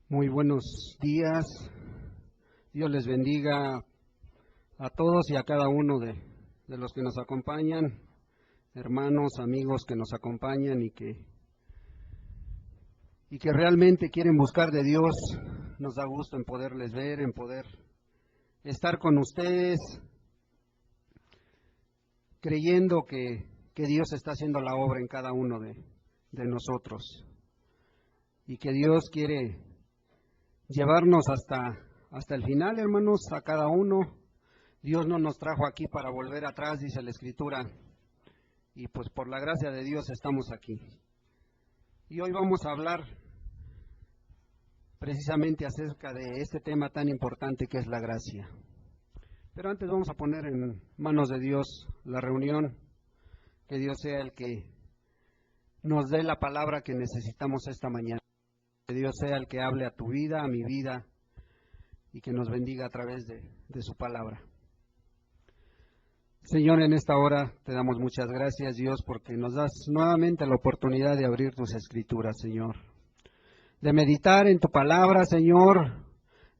Muy buenos días. Dios les bendiga a todos y a cada uno de los que nos acompañan, hermanos, amigos que nos acompañan y que realmente quieren buscar de Dios. Nos da gusto en poderles ver, en poder estar con ustedes, creyendo que Dios está haciendo la obra en cada uno de nosotros y que Dios quiere llevarnos hasta el final, hermanos, a cada uno. Dios no nos trajo aquí para volver atrás, dice la Escritura, y pues por la gracia de Dios estamos aquí. Y hoy vamos a hablar precisamente acerca de este tema tan importante que es la gracia. Pero antes vamos a poner en manos de Dios la reunión, que Dios sea el que nos dé la palabra que necesitamos esta mañana, que Dios sea el que hable a tu vida, a mi vida, y que nos bendiga a través de su palabra. Señor, en esta hora te damos muchas gracias, Dios, porque nos das nuevamente la oportunidad de abrir tus escrituras, Señor, de meditar en tu palabra, Señor,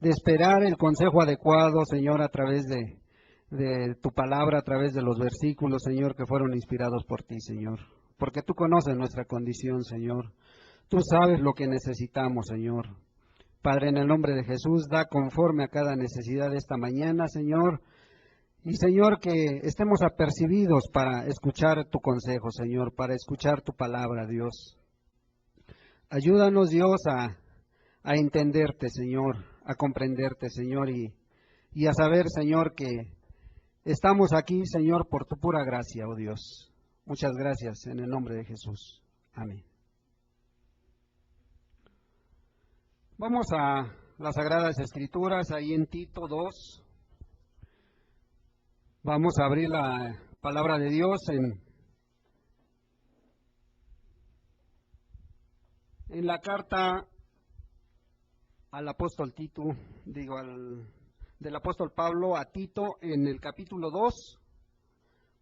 de esperar el consejo adecuado, Señor, a través de tu palabra, a través de los versículos, Señor, que fueron inspirados por ti, Señor, porque tú conoces nuestra condición, Señor, tú sabes lo que necesitamos, Señor. Padre, en el nombre de Jesús, da conforme a cada necesidad de esta mañana, Señor. Y Señor, que estemos apercibidos para escuchar tu consejo, Señor, para escuchar tu palabra, Dios. Ayúdanos, Dios, a entenderte, Señor, a comprenderte, Señor, y a saber, Señor, que estamos aquí, Señor, por tu pura gracia, oh Dios. Muchas gracias en el nombre de Jesús. Amén. Vamos a las Sagradas Escrituras, ahí en Tito 2. Vamos a abrir la palabra de Dios en la carta al apóstol Tito, del apóstol Pablo a Tito, en el capítulo 2.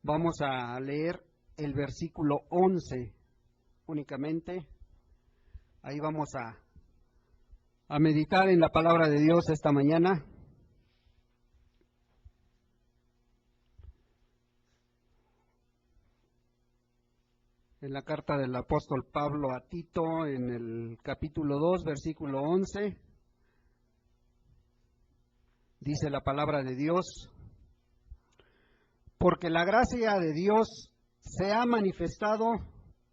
Vamos a leer el versículo 11 únicamente. Ahí vamos a meditar en la palabra de Dios esta mañana. En la carta del apóstol Pablo a Tito, en el capítulo 2, versículo 11, dice la palabra de Dios: porque la gracia de Dios se ha manifestado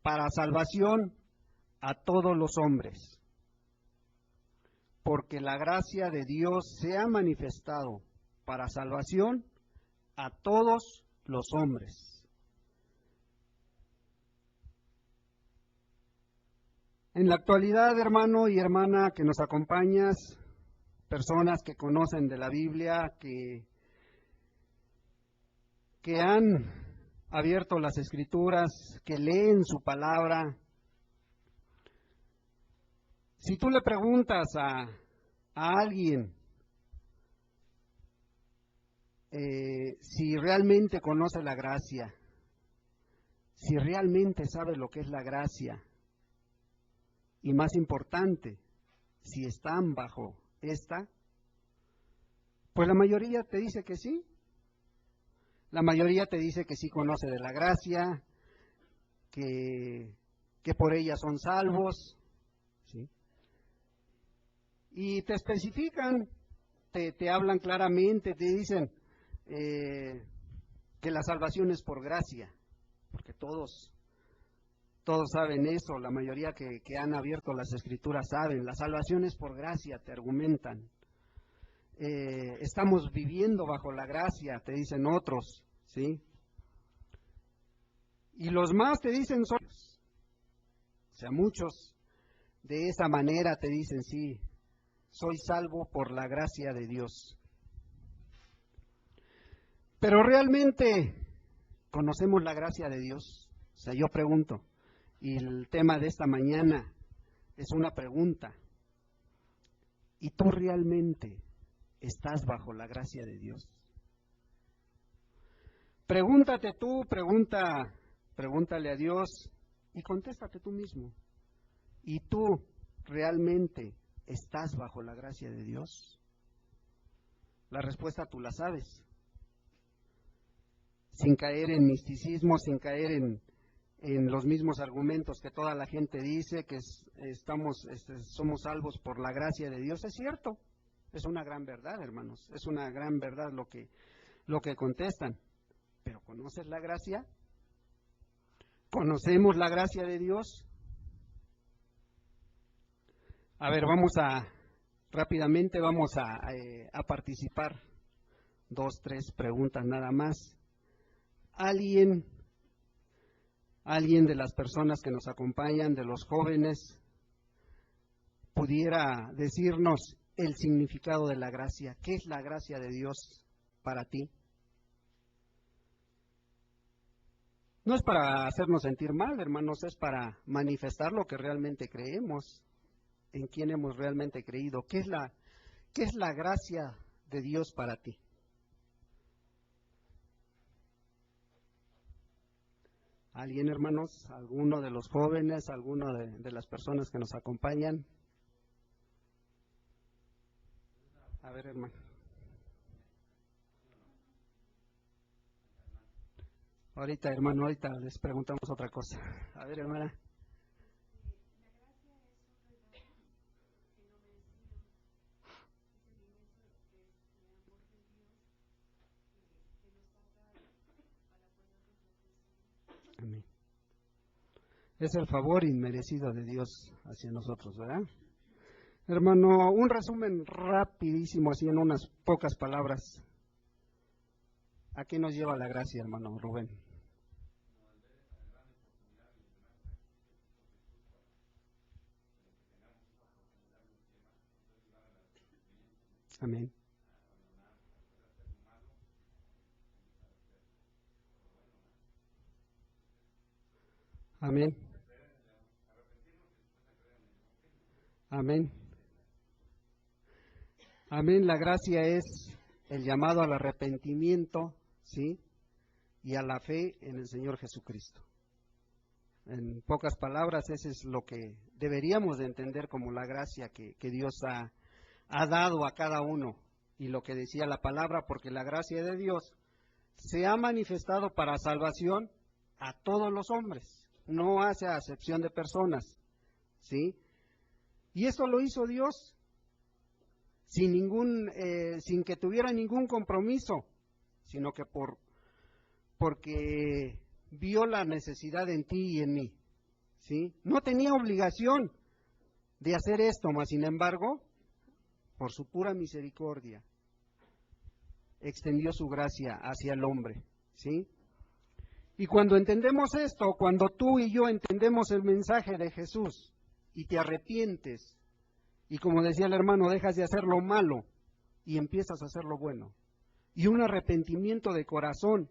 para salvación a todos los hombres. Porque la gracia de Dios se ha manifestado para salvación a todos los hombres. En la actualidad, hermano y hermana que nos acompañas, personas que conocen de la Biblia, que han abierto las Escrituras, que leen su palabra, si tú le preguntas a alguien si realmente conoce la gracia, si realmente sabe lo que es la gracia, y más importante, si están bajo esta, pues la mayoría te dice que sí. La mayoría te dice que sí conoce de la gracia, que por ella son salvos, ¿sí? Y te especifican, te hablan claramente, te dicen que la salvación es por gracia, porque todos saben eso, la mayoría que han abierto las Escrituras saben, la salvación es por gracia, te argumentan. Estamos viviendo bajo la gracia, te dicen otros, ¿sí? Y los más te dicen son, o sea, muchos de esa manera te dicen, sí, soy salvo por la gracia de Dios. Pero realmente conocemos la gracia de Dios. O sea, yo pregunto, y el tema de esta mañana es una pregunta: ¿y tú realmente estás bajo la gracia de Dios? Pregúntate tú, pregúntale a Dios y contéstate tú mismo. ¿Y tú realmente ¿estás bajo la gracia de Dios? La respuesta tú la sabes. Sin caer en misticismo, sin caer en los mismos argumentos que toda la gente dice, que somos salvos por la gracia de Dios. Es cierto, es una gran verdad, hermanos, es una gran verdad lo que contestan. Pero ¿conoces la gracia? ¿Conocemos la gracia de Dios? A ver, rápidamente vamos a participar. 2, 3 preguntas nada más. ¿Alguien de las personas que nos acompañan, de los jóvenes, pudiera decirnos el significado de la gracia? ¿Qué es la gracia de Dios para ti? No es para hacernos sentir mal, hermanos, es para manifestar lo que realmente creemos, en quién hemos realmente creído. ¿Qué es la gracia de Dios para ti? ¿Alguien, hermanos? ¿Alguno de los jóvenes? ¿Alguno de las personas que nos acompañan? A ver, hermano. Ahorita, hermano, ahorita les preguntamos otra cosa. A ver, hermana. Amén. Es el favor inmerecido de Dios hacia nosotros, ¿verdad? Hermano, un resumen rapidísimo, así en unas pocas palabras. ¿A qué nos lleva la gracia, hermano Rubén? Amén. Amén. Amén. Amén. La gracia es el llamado al arrepentimiento, ¿sí? Y a la fe en el Señor Jesucristo. En pocas palabras, eso es lo que deberíamos de entender como la gracia que Dios ha dado a cada uno. Y lo que decía la palabra, porque la gracia de Dios se ha manifestado para salvación a todos los hombres, no hace acepción de personas, ¿sí? Y esto lo hizo Dios sin que tuviera ningún compromiso, sino que porque vio la necesidad en ti y en mí, ¿sí? No tenía obligación de hacer esto, mas sin embargo, por su pura misericordia, extendió su gracia hacia el hombre, ¿sí? Y cuando entendemos esto, cuando tú y yo entendemos el mensaje de Jesús y te arrepientes, y como decía el hermano, dejas de hacer lo malo y empiezas a hacer lo bueno, y un arrepentimiento de corazón,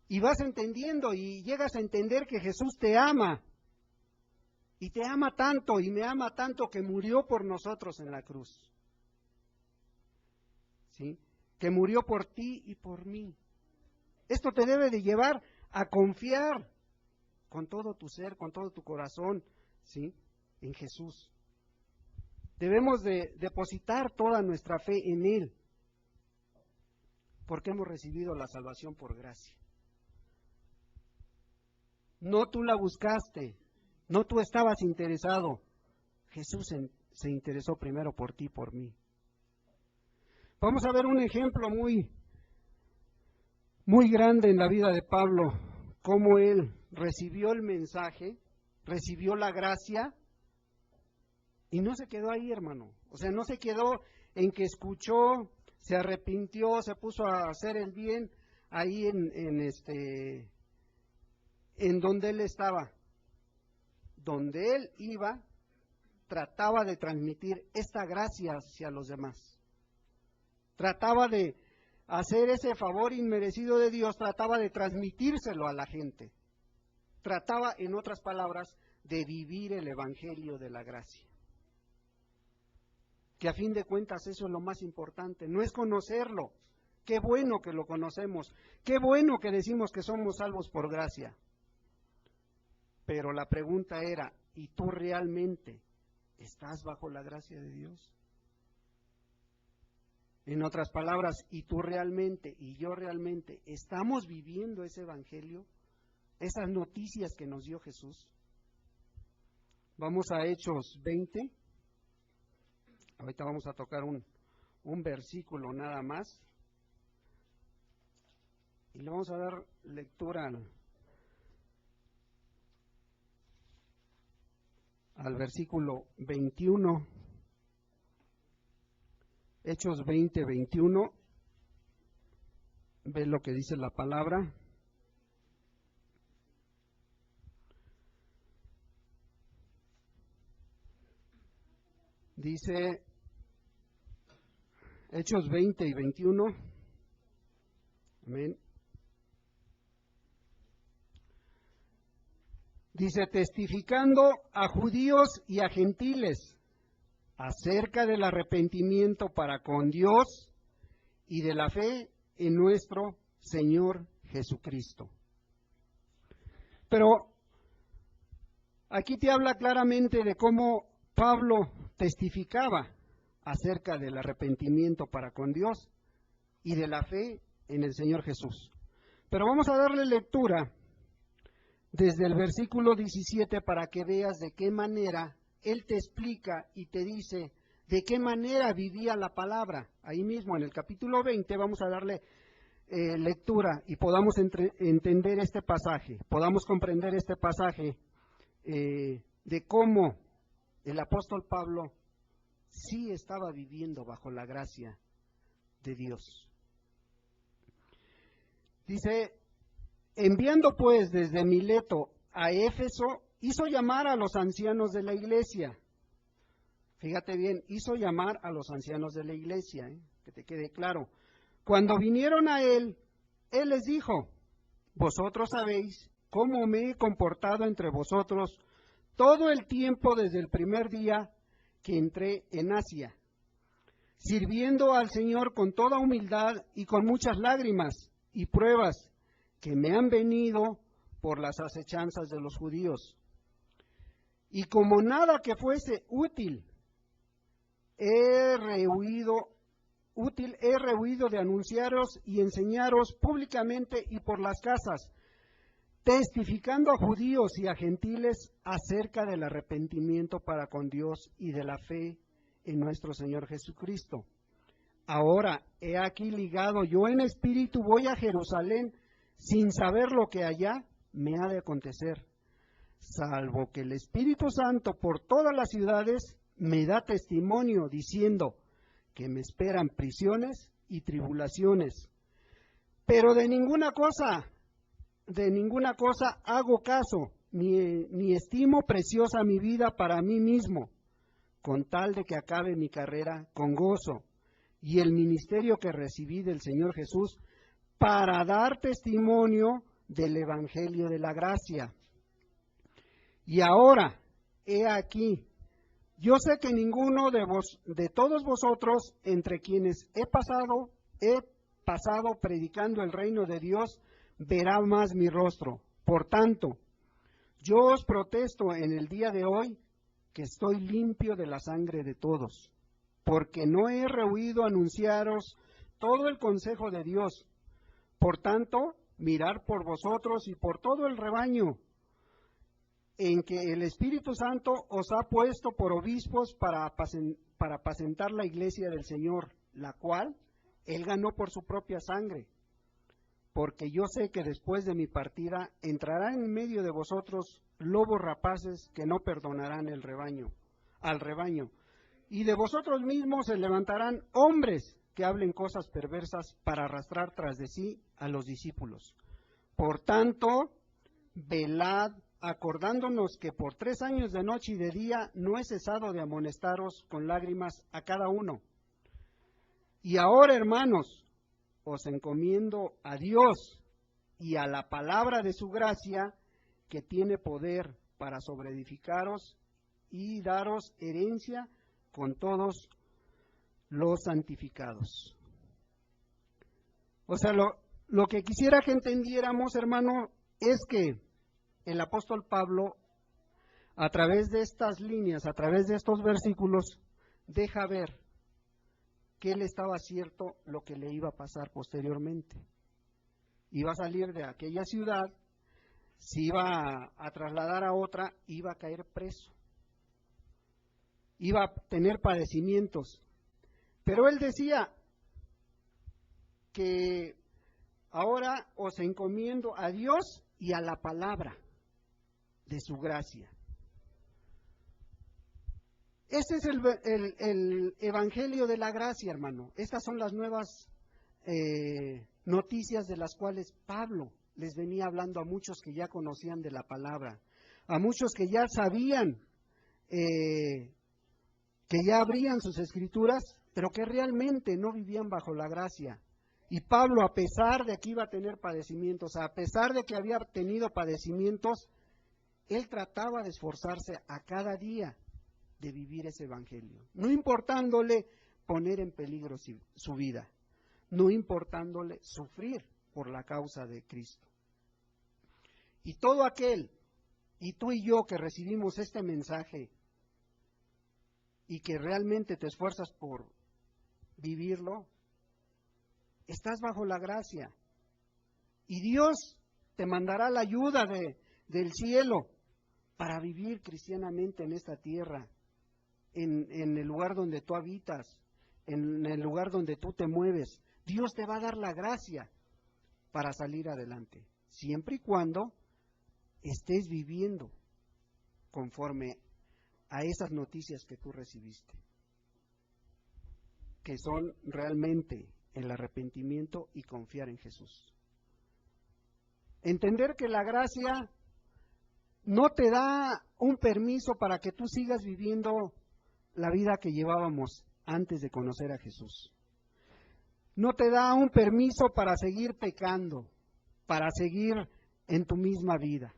y vas entendiendo y llegas a entender que Jesús te ama, y te ama tanto y me ama tanto que murió por nosotros en la cruz, ¿sí? Que murió por ti y por mí. Esto te debe de llevar a confiar con todo tu ser, con todo tu corazón, ¿sí? En Jesús. Debemos de depositar toda nuestra fe en Él, porque hemos recibido la salvación por gracia. No tú la buscaste, no tú estabas interesado. Jesús se interesó primero por ti y por mí. Vamos a ver un ejemplo muy grande en la vida de Pablo, cómo él recibió el mensaje, recibió la gracia y no se quedó ahí, hermano. O sea, no se quedó en que escuchó, se arrepintió, se puso a hacer el bien ahí en donde él estaba. Donde él iba, trataba de transmitir esta gracia hacia los demás. Trataba de hacer ese favor inmerecido de Dios, trataba de transmitírselo a la gente. Trataba, en otras palabras, de vivir el evangelio de la gracia. Que a fin de cuentas eso es lo más importante, no es conocerlo. Qué bueno que lo conocemos, qué bueno que decimos que somos salvos por gracia. Pero la pregunta era, ¿y tú realmente ¿Estás bajo la gracia de Dios? En otras palabras, ¿y tú realmente y yo realmente estamos viviendo ese evangelio? Esas noticias que nos dio Jesús. Vamos a Hechos 20. Ahorita vamos a tocar un versículo nada más. Y le vamos a dar lectura al versículo 21. Hechos 20, 21. Ve lo que dice la palabra. Dice Hechos 20 y 21. Amén. Dice, testificando a judíos y a gentiles acerca del arrepentimiento para con Dios y de la fe en nuestro Señor Jesucristo. Pero aquí te habla claramente de cómo Pablo testificaba acerca del arrepentimiento para con Dios y de la fe en el Señor Jesús. Pero vamos a darle lectura desde el versículo 17 para que veas de qué manera él te explica y te dice de qué manera vivía la palabra. Ahí mismo en el capítulo 20 vamos a darle lectura y podamos entender este pasaje, podamos comprender este pasaje de cómo el apóstol Pablo sí estaba viviendo bajo la gracia de Dios. Dice, enviando pues desde Mileto a Éfeso, hizo llamar a los ancianos de la iglesia. Fíjate bien, hizo llamar a los ancianos de la iglesia, que te quede claro. Cuando vinieron a él les dijo, vosotros sabéis cómo me he comportado entre vosotros todo el tiempo desde el primer día que entré en Asia, sirviendo al Señor con toda humildad y con muchas lágrimas y pruebas que me han venido por las acechanzas de los judíos. Y como nada que fuese útil, he rehuido de anunciaros y enseñaros públicamente y por las casas, testificando a judíos y a gentiles acerca del arrepentimiento para con Dios y de la fe en nuestro Señor Jesucristo. Ahora, he aquí ligado yo en espíritu, voy a Jerusalén, sin saber lo que allá me ha de acontecer, salvo que el Espíritu Santo por todas las ciudades me da testimonio, diciendo que me esperan prisiones y tribulaciones. Pero de ninguna cosa hago caso, ni estimo preciosa mi vida para mí mismo, con tal de que acabe mi carrera con gozo y el ministerio que recibí del Señor Jesús para dar testimonio del Evangelio de la gracia. Y ahora, he aquí, yo sé que ninguno de todos vosotros, entre quienes he pasado predicando el reino de Dios, verá más mi rostro. Por tanto, yo os protesto en el día de hoy que estoy limpio de la sangre de todos, porque no he rehuido anunciaros todo el consejo de Dios. Por tanto, mirad por vosotros y por todo el rebaño, en que el Espíritu Santo os ha puesto por obispos para apacentar la iglesia del Señor, la cual Él ganó por su propia sangre. Porque yo sé que después de mi partida entrarán en medio de vosotros lobos rapaces que no perdonarán al rebaño. Y de vosotros mismos se levantarán hombres que hablen cosas perversas para arrastrar tras de sí a los discípulos. Por tanto, velad, acordándonos que por 3 años de noche y de día no he cesado de amonestaros con lágrimas a cada uno. Y ahora, hermanos, os encomiendo a Dios y a la palabra de su gracia, que tiene poder para sobreedificaros y daros herencia con todos los santificados. O sea, lo que quisiera que entendiéramos, hermano, es que el apóstol Pablo a través de estas líneas, a través de estos versículos, deja ver que él estaba cierto lo que le iba a pasar posteriormente. Iba a salir de aquella ciudad, se iba a trasladar a otra, iba a caer preso, iba a tener padecimientos. Pero él decía que ahora os encomiendo a Dios y a la palabra de su gracia. Este es el evangelio de la gracia, hermano. Estas son las nuevas noticias de las cuales Pablo les venía hablando a muchos que ya conocían de la palabra, a muchos que ya sabían, que ya abrían sus escrituras, pero que realmente no vivían bajo la gracia. Y Pablo, a pesar de que iba a tener padecimientos, a pesar de que había tenido padecimientos, él trataba de esforzarse a cada día de vivir ese evangelio, no importándole poner en peligro su vida, no importándole sufrir por la causa de Cristo. Y todo aquel, y tú y yo que recibimos este mensaje y que realmente te esfuerzas por vivirlo, estás bajo la gracia. Y Dios te mandará la ayuda del cielo para vivir cristianamente en esta tierra, en el lugar donde tú habitas, en el lugar donde tú te mueves. Dios te va a dar la gracia para salir adelante, siempre y cuando estés viviendo conforme a esas noticias que tú recibiste, que son realmente el arrepentimiento y confiar en Jesús. Entender que la gracia no te da un permiso para que tú sigas viviendo la vida que llevábamos antes de conocer a Jesús. No te da un permiso para seguir pecando, para seguir en tu misma vida.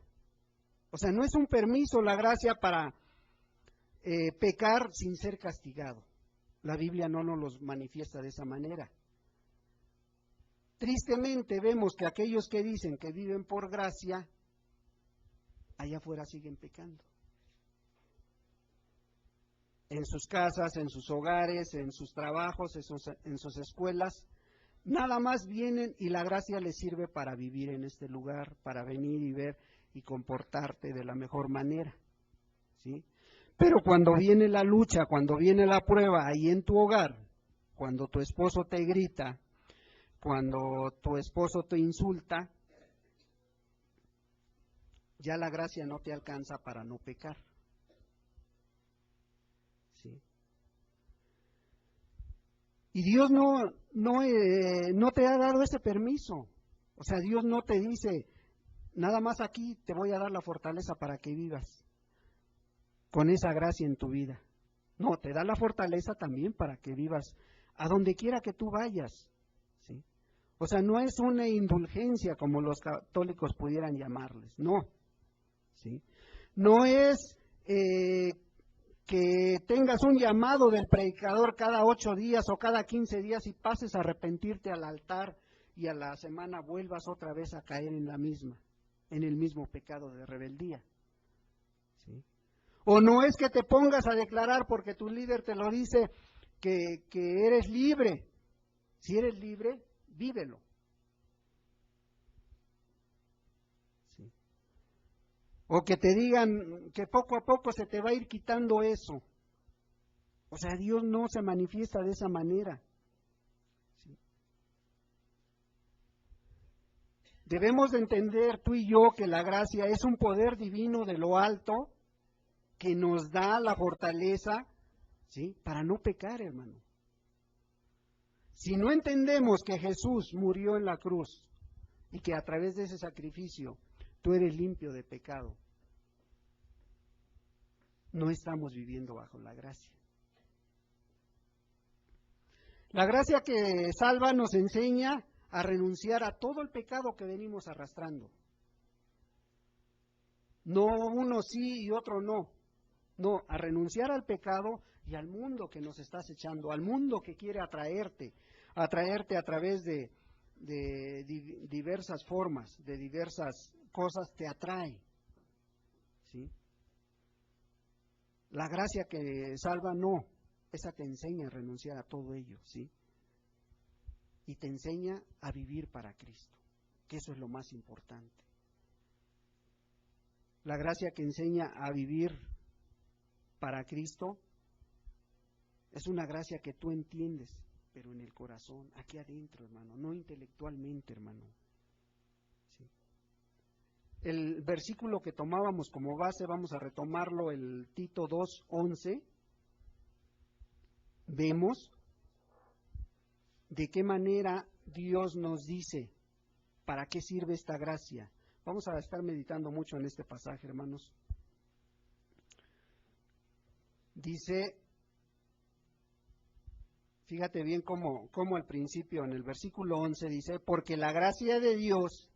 O sea, no es un permiso la gracia para pecar sin ser castigado. La Biblia no nos los manifiesta de esa manera. Tristemente vemos que aquellos que dicen que viven por gracia, allá afuera siguen pecando. En sus casas, en sus hogares, en sus trabajos, en sus escuelas, nada más vienen y la gracia les sirve para vivir en este lugar, para venir y ver y comportarte de la mejor manera, ¿sí? Pero cuando viene la lucha, cuando viene la prueba ahí en tu hogar, cuando tu esposo te grita, cuando tu esposo te insulta, ya la gracia no te alcanza para no pecar. ¿Sí? Y Dios no te ha dado ese permiso. O sea, Dios no te dice, nada más aquí te voy a dar la fortaleza para que vivas con esa gracia en tu vida. No, te da la fortaleza también para que vivas a donde quiera que tú vayas. ¿Sí? O sea, no es una indulgencia como los católicos pudieran llamarles, no. ¿Sí? No es que tengas un llamado del predicador cada 8 días o cada 15 días y pases a arrepentirte al altar y a la semana vuelvas otra vez a caer en el mismo pecado de rebeldía. ¿Sí? O no es que te pongas a declarar porque tu líder te lo dice que eres libre. Si eres libre, vívelo. ¿Sí? O que te digan que poco a poco se te va a ir quitando eso. O sea, Dios no se manifiesta de esa manera. ¿Sí? Debemos de entender tú y yo que la gracia es un poder divino de lo alto que nos da la fortaleza, ¿sí?, para no pecar, hermano. Si no entendemos que Jesús murió en la cruz y que a través de ese sacrificio tú eres limpio de pecado, no estamos viviendo bajo la gracia. La gracia que salva nos enseña a renunciar a todo el pecado que venimos arrastrando. No uno sí y otro no. No, a renunciar al pecado y al mundo que nos está acechando, al mundo que quiere atraerte a través de diversas formas, de diversas cosas, te atrae. ¿Sí? La gracia que salva, no. Esa te enseña a renunciar a todo ello, ¿sí? Y te enseña a vivir para Cristo, que eso es lo más importante. La gracia que enseña a vivir para Cristo es una gracia que tú entiendes, pero en el corazón, aquí adentro, hermano, no intelectualmente, hermano. ¿Sí? El versículo que tomábamos como base, vamos a retomarlo, el Tito 2:11, vemos de qué manera Dios nos dice para qué sirve esta gracia. Vamos a estar meditando mucho en este pasaje, hermanos. Dice, fíjate bien cómo al principio, en el versículo 11, dice, porque la gracia de Dios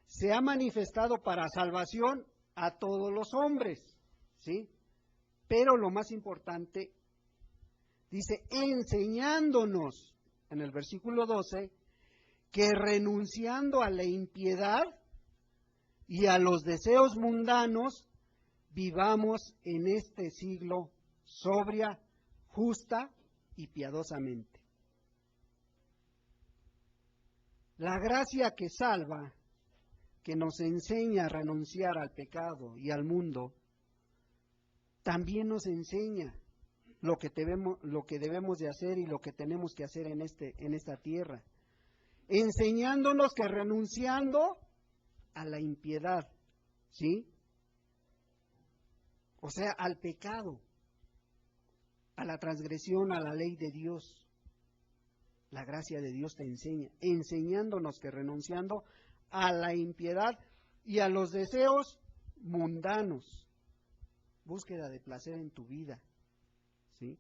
se ha manifestado para salvación a todos los hombres, ¿sí? Pero lo más importante, dice, enseñándonos, en el versículo 12, que renunciando a la impiedad y a los deseos mundanos, vivamos en este siglo sobria, justa y piadosamente. La gracia que salva, que nos enseña a renunciar al pecado y al mundo, también nos enseña lo que debemos de hacer y lo que tenemos que hacer en esta tierra, enseñándonos que renunciando a la impiedad, ¿sí? O sea, al pecado, a la transgresión a la ley de Dios. La gracia de Dios te enseña, enseñándonos que renunciando a la impiedad y a los deseos mundanos, búsqueda de placer en tu vida, ¿sí?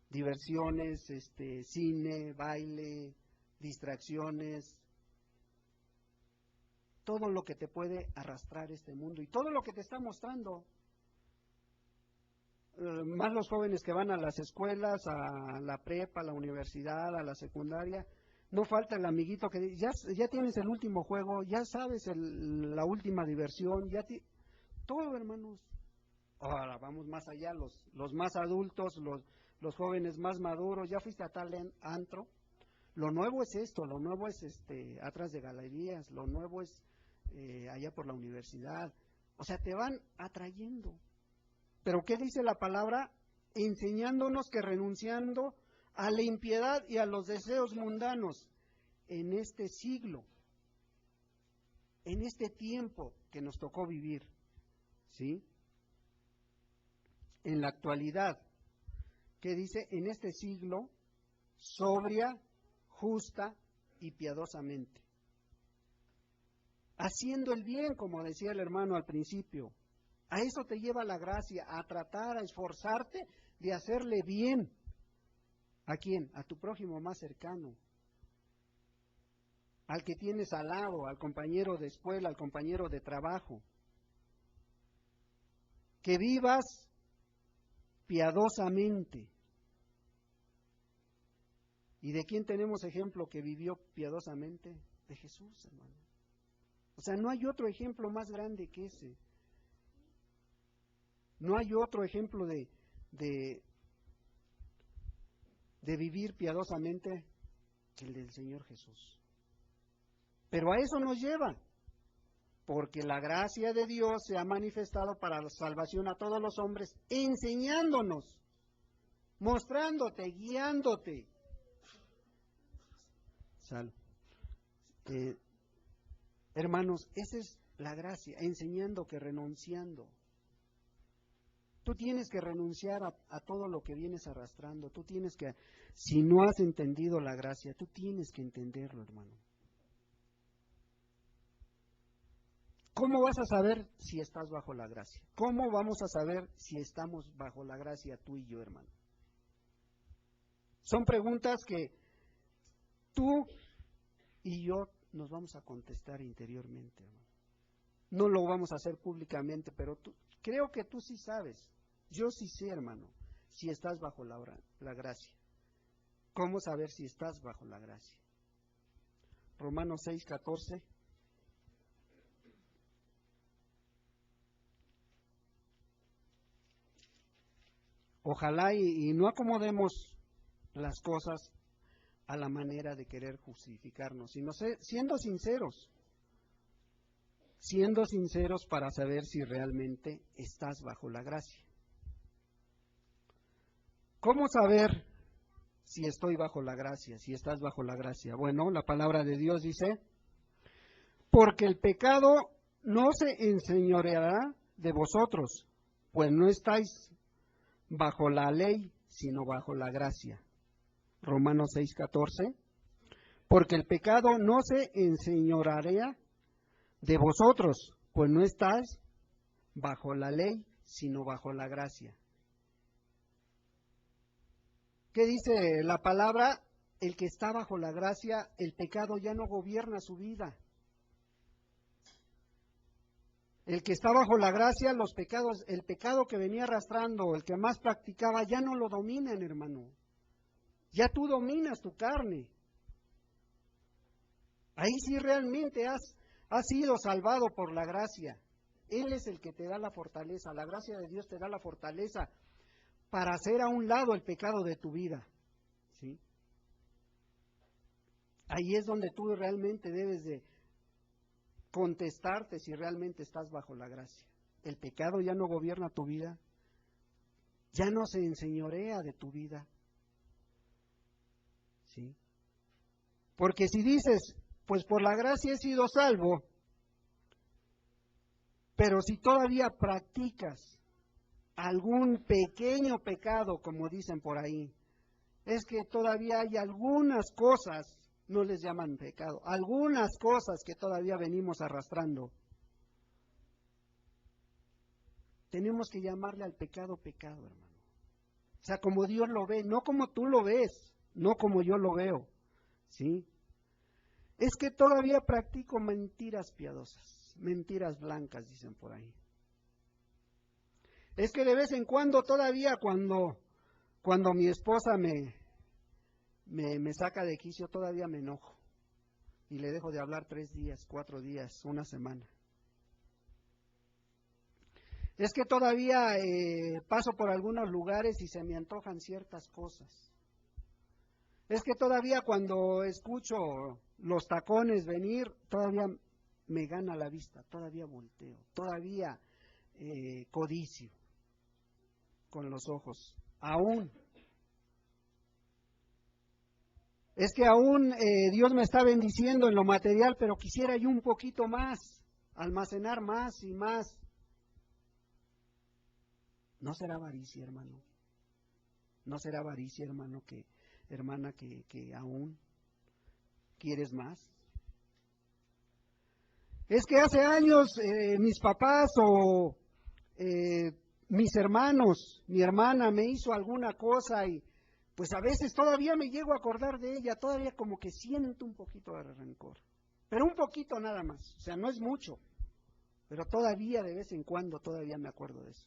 Diversiones, cine, baile, distracciones, todo lo que te puede arrastrar este mundo y todo lo que te está mostrando. Más los jóvenes que van a las escuelas, a la prepa, a la universidad, a la secundaria, no falta el amiguito que dice, ya tienes el último juego, ya sabes la última diversión, todo, hermanos. Ahora vamos más allá, los más adultos, los jóvenes más maduros, ya fuiste a tal antro. Lo nuevo es esto, lo nuevo es atrás de galerías, lo nuevo es allá por la universidad. O sea, te van atrayendo. Pero ¿qué dice la palabra? Enseñándonos que renunciando a la impiedad y a los deseos mundanos en este siglo, en este tiempo que nos tocó vivir, ¿sí? En la actualidad, ¿qué dice? En este siglo, sobria, justa y piadosamente. Haciendo el bien, como decía el hermano al principio. A eso te lleva la gracia, a tratar, a esforzarte de hacerle bien. ¿A quién? A tu prójimo más cercano. Al que tienes al lado, al compañero de escuela, al compañero de trabajo. Que vivas piadosamente. ¿Y de quién tenemos ejemplo que vivió piadosamente? De Jesús, hermano. O sea, no hay otro ejemplo más grande que ese. No hay otro ejemplo de vivir piadosamente que el del Señor Jesús. Pero a eso nos lleva, porque la gracia de Dios se ha manifestado para la salvación a todos los hombres, enseñándonos, mostrándote, guiándote. Hermanos, esa es la gracia, enseñando que renunciando. Tú tienes que renunciar a todo lo que vienes arrastrando. Tú tienes que, si no has entendido la gracia, tú tienes que entenderlo, hermano. ¿Cómo vas a saber si estás bajo la gracia? ¿Cómo vamos a saber si estamos bajo la gracia tú y yo, hermano? Son preguntas que tú y yo nos vamos a contestar interiormente, hermano. No lo vamos a hacer públicamente, pero creo que tú sí sabes. Yo sí sé, hermano, si estás bajo la gracia. ¿Cómo saber si estás bajo la gracia? Romanos 6:14. Ojalá y no acomodemos las cosas a la manera de querer justificarnos, sino siendo sinceros para saber si realmente estás bajo la gracia. ¿Cómo saber si estoy bajo la gracia, si estás bajo la gracia? Bueno, la palabra de Dios dice, porque el pecado no se enseñoreará de vosotros, pues no estáis bajo la ley, sino bajo la gracia. Romanos 6:14, porque el pecado no se enseñoreará de vosotros, pues no estáis bajo la ley, sino bajo la gracia. ¿Qué dice la palabra? El que está bajo la gracia, el pecado ya no gobierna su vida. El que está bajo la gracia, los pecados, el pecado que venía arrastrando, el que más practicaba, ya no lo dominan, hermano. Ya tú dominas tu carne. Ahí sí realmente has sido salvado por la gracia. Él es el que te da la fortaleza. La gracia de Dios te da la fortaleza para hacer a un lado el pecado de tu vida. ¿Sí? Ahí es donde tú realmente debes de contestarte si realmente estás bajo la gracia. El pecado ya no gobierna tu vida, ya no se enseñorea de tu vida. ¿Sí? Porque si dices, pues por la gracia he sido salvo, pero si todavía practicas algún pequeño pecado, como dicen por ahí, es que todavía hay algunas cosas, no les llaman pecado, algunas cosas que todavía venimos arrastrando. Tenemos que llamarle al pecado pecado, hermano. O sea, como Dios lo ve, no como tú lo ves, no como yo lo veo. ¿Sí? Es que todavía practico mentiras piadosas, mentiras blancas, dicen por ahí. Es que de vez en cuando todavía cuando mi esposa me saca de quicio, todavía me enojo. Y le dejo de hablar 3 días, 4 días, una semana. Es que todavía paso por algunos lugares y se me antojan ciertas cosas. Es que todavía cuando escucho los tacones venir, todavía me gana la vista, todavía volteo, todavía codicio con los ojos, aún. Es que aún Dios me está bendiciendo en lo material, pero quisiera yo un poquito más, almacenar más y más. ¿No será avaricia, hermano? ¿No será avaricia, hermano, hermana, que aún quieres más? Es que hace años mis papás o mis hermanos, mi hermana me hizo alguna cosa y pues a veces todavía me llego a acordar de ella, todavía como que siento un poquito de rencor, pero un poquito nada más, o sea, no es mucho, pero todavía de vez en cuando todavía me acuerdo de eso.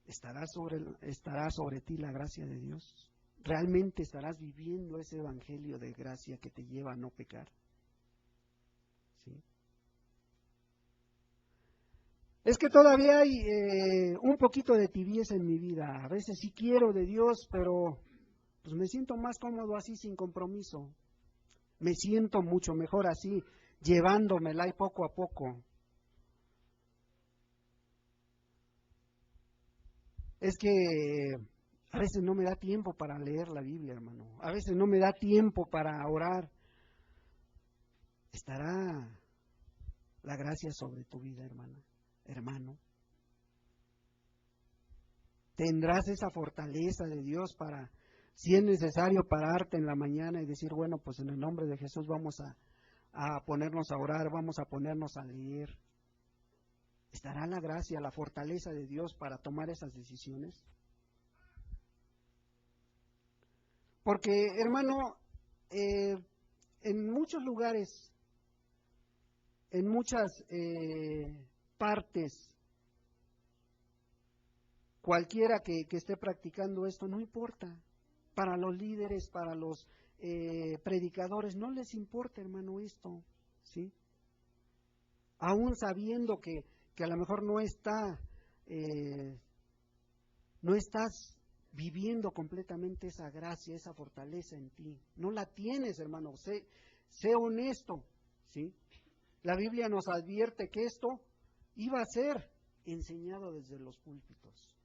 ¿Estará sobre ti la gracia de Dios? ¿Realmente estarás viviendo ese evangelio de gracia que te lleva a no pecar? ¿Sí? Es que todavía hay un poquito de tibieza en mi vida. A veces sí quiero de Dios, pero pues me siento más cómodo así sin compromiso. Me siento mucho mejor así, llevándomela y poco a poco. Es que a veces no me da tiempo para leer la Biblia, hermano. A veces no me da tiempo para orar. ¿Estará la gracia sobre tu vida, hermana, hermano? ¿Tendrás esa fortaleza de Dios para, si es necesario, pararte en la mañana y decir, bueno, pues en el nombre de Jesús vamos a ponernos a orar, vamos a ponernos a leer? ¿Estará la gracia, la fortaleza de Dios para tomar esas decisiones? Porque, hermano, en muchos lugares, en muchas partes, cualquiera que esté practicando esto, no importa. Para los líderes, para los predicadores, no les importa, hermano, esto, ¿sí? Aún sabiendo que a lo mejor no está no estás viviendo completamente esa gracia, esa fortaleza en ti. No la tienes, hermano. Sé honesto, ¿sí? La Biblia nos advierte que esto iba a ser enseñado desde los púlpitos.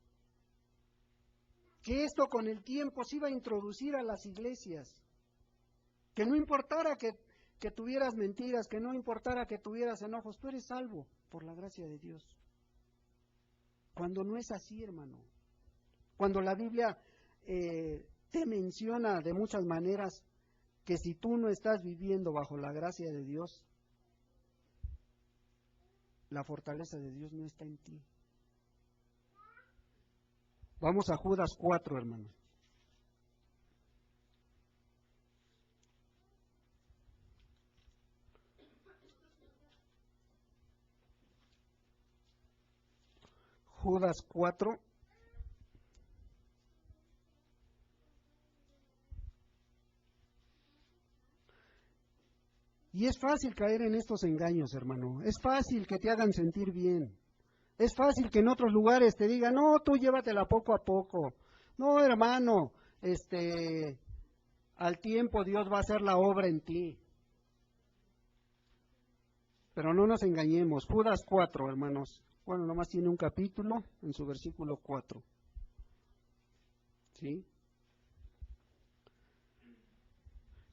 Que esto con el tiempo se iba a introducir a las iglesias. Que no importara que tuvieras mentiras, que no importara que tuvieras enojos, tú eres salvo por la gracia de Dios. Cuando no es así, hermano. Cuando la Biblia te menciona de muchas maneras que si tú no estás viviendo bajo la gracia de Dios, la fortaleza de Dios no está en ti. Vamos a Judas 4, hermano. Judas 4. Y es fácil caer en estos engaños, hermano. Es fácil que te hagan sentir bien. Es fácil que en otros lugares te digan, no, tú llévatela poco a poco. No, hermano, al tiempo Dios va a hacer la obra en ti. Pero no nos engañemos. Judas 4, hermanos. Bueno, nomás tiene un capítulo en su versículo 4. ¿Sí?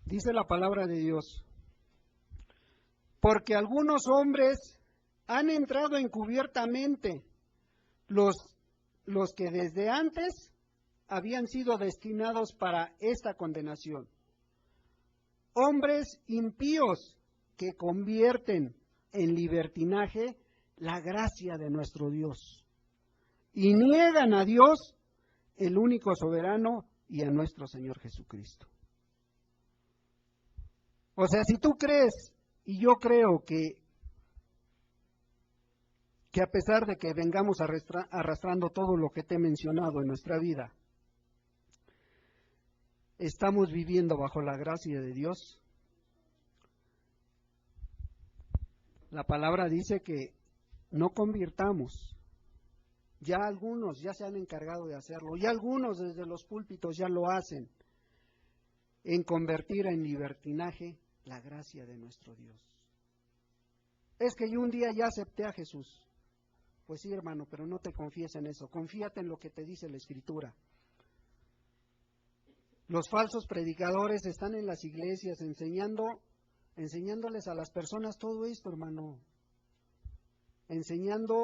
Dice la palabra de Dios. Porque algunos hombres han entrado encubiertamente, los que desde antes habían sido destinados para esta condenación. Hombres impíos que convierten en libertinaje la gracia de nuestro Dios y niegan a Dios, el único soberano, y a nuestro Señor Jesucristo. O sea, si tú crees, y yo creo que a pesar de que vengamos arrastrando todo lo que te he mencionado en nuestra vida, estamos viviendo bajo la gracia de Dios. La palabra dice que no convirtamos. Ya algunos ya se han encargado de hacerlo, ya algunos desde los púlpitos ya lo hacen, en convertir en libertinaje la gracia de nuestro Dios. Es que yo un día ya acepté a Jesús. Pues sí, hermano, pero no te confíes en eso, confíate en lo que te dice la Escritura. Los falsos predicadores están en las iglesias enseñándoles a las personas todo esto, hermano. Enseñando